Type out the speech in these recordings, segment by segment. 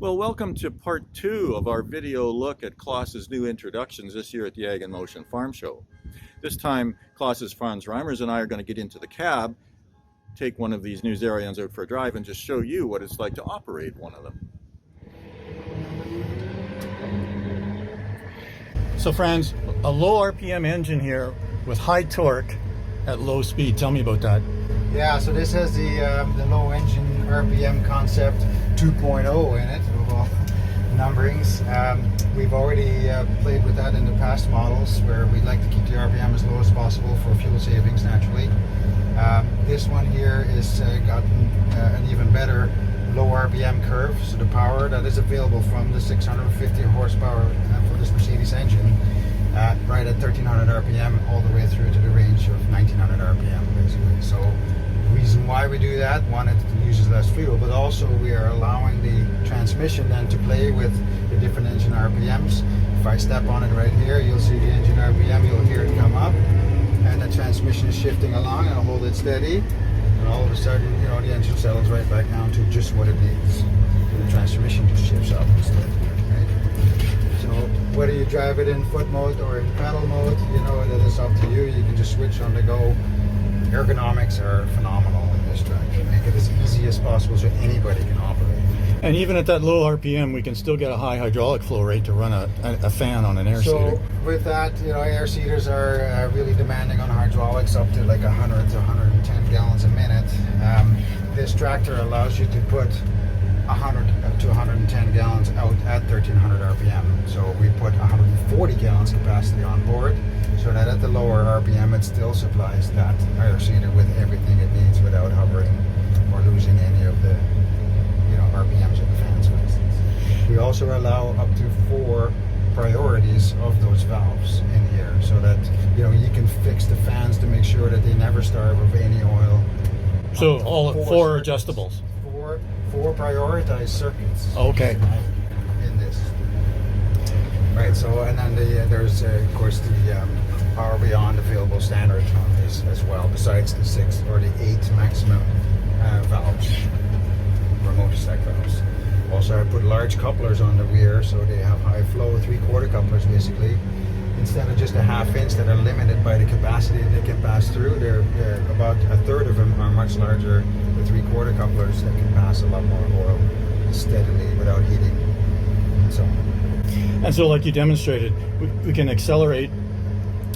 Well, welcome to part 2 of our video look at Claas's new introductions this year at the Ag in Motion Farm Show. This time, Claas's Franz Reimers and I are going to get into the cab, take one of these new Xerions out for a drive, and just show you what it's like to operate one of them. So Franz, a low RPM engine here with high torque at low speed. Tell me about that. Yeah, so this has the low engine RPM concept 2.0 in it, of all numberings. We've already played with that in the past models where we'd like to keep the RPM as low as possible for fuel savings naturally. This one here is gotten an even better low RPM curve, so the power that is available from the 650 horsepower for this Mercedes engine right at 1300 RPM all the way through to the range of 1900 RPM basically. So the reason why we do that, one, it uses less fuel, but also we are allowing the transmission then to play with the different engine RPMs. If I step on it right here, you'll see the engine RPM, you'll hear it come up, and the transmission is shifting along, and I'll hold it steady, and all of a sudden, you know, the engine settles right back down to just what it needs. The transmission just shifts up instead, right? So whether you drive it in foot mode or in pedal mode, you know, that is up to you. You can just switch on the go. Ergonomics are phenomenal in this tractor. Make it as easy as possible so anybody can operate. And even at that low RPM, we can still get a high hydraulic flow rate to run a fan on an air seeder. So with that, you know, air seeders are really demanding on hydraulics up to like 100 to 110 gallons a minute. This tractor allows you to put 100 to 110 gallons out at 1300 RPM. So we put 140 gallons capacity on board, so that at the lower RPM it still supplies that air seeder with everything it needs without hovering or losing any of the, you know, RPMs of the fans, for instance. We also allow up to 4 priorities of those valves in here, so that, you know, you can fix the fans to make sure that they never starve of any oil. So all 4 adjustables. Four prioritized circuits. Okay. In this. Right. So, and then there's of course the power beyond available standard on this as well. Besides the 6 or the 8 maximum valves, remote stack valves. Also, I put large couplers on the rear, so they have high flow 3/4 couplers basically. Instead of just a 1/2 inch that are limited by the capacity they can pass through, they're about 1/3 of them are much larger, the 3/4 couplers that can pass a lot more oil steadily without heating and so on. And so, like you demonstrated, we can accelerate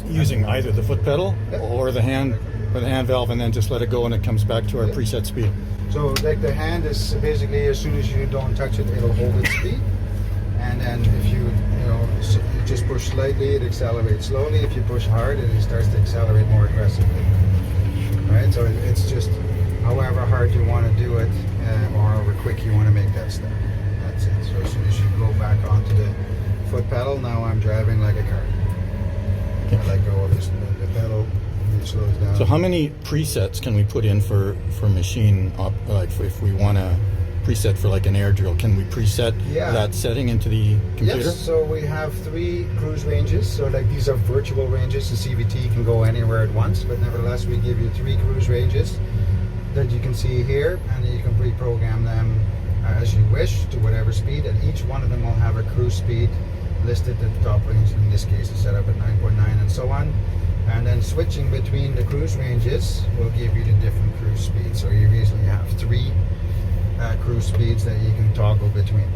using either the foot pedal or the hand valve, and then just let it go and it comes back to our preset speed. So like the hand is basically, as soon as you don't touch it, it'll hold its speed. And then if you just push slightly, it accelerates slowly. If you push hard, it starts to accelerate more aggressively. Right? So it's just however hard you want to do it, or however quick you want to make that step. That's it. So as soon as you go back onto the foot pedal, now I'm driving like a car. Okay. I let go of the pedal, and it slows down. So how many presets can we put in for machine like if we want to preset for like an air drill? Can we preset that setting into the computer? Yes, so we have 3 cruise ranges. So like these are virtual ranges. The CVT can go anywhere at once, but nevertheless we give you 3 cruise ranges that you can see here, and you can pre-program them as you wish to whatever speed, and each one of them will have a cruise speed listed at the top range. In this case it's set up at 9.9 and so on. And then switching between the cruise ranges will give you the different cruise speeds. So you usually have 3 cruise speeds that you can toggle between.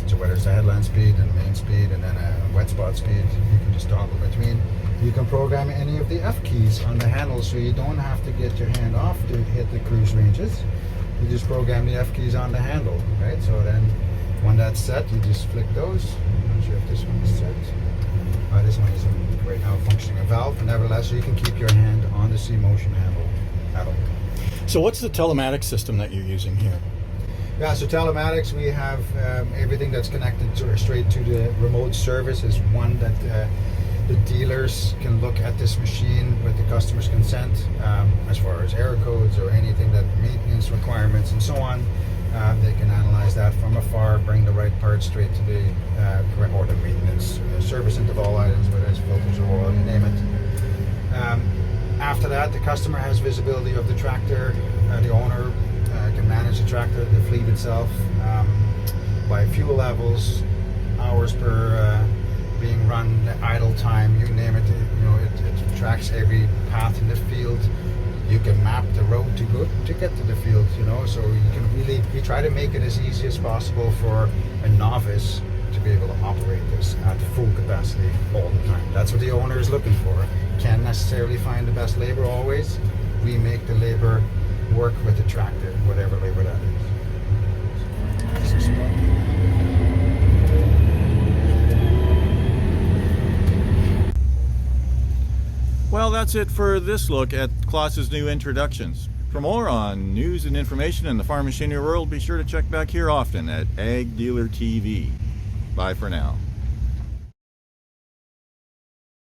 So whether it's a headland speed and main speed and then a wet spot speed, you can just toggle between. You can program any of the F keys on the handle, so you don't have to get your hand off to hit the cruise ranges. You just program the F keys on the handle, right? So then when that's set, you just flick those. I'm not sure if this one is set. This one is right now functioning a valve, but nevertheless you can keep your hand on the C-motion handle at all. So what's the telematics system that you're using here? Yeah, so telematics, we have everything that's connected straight to the remote service is one that the dealers can look at this machine with the customer's consent as far as error codes or anything that maintenance requirements and so on. They can analyze that from afar, bring the right parts straight to the or the maintenance service interval items, whether it's filters or oil, you name it. After that, the customer has visibility of the tractor, the owner can manage the tractor, the fleet itself. by fuel levels, hours per being run, idle time, you name it. You know, it tracks every path in the field. You can map the road to get to the field, you know, so you can really, we try to make it as easy as possible for a novice to be able to operate this at full capacity all the time. That's what the owner is looking for. Can't necessarily find the best labor always. We make the labor work with the tractor, whatever labor that is. Well, that's it for this look at Claas's new introductions. For more on news and information in the farm machinery world, be sure to check back here often at AgDealerTV. Bye for now.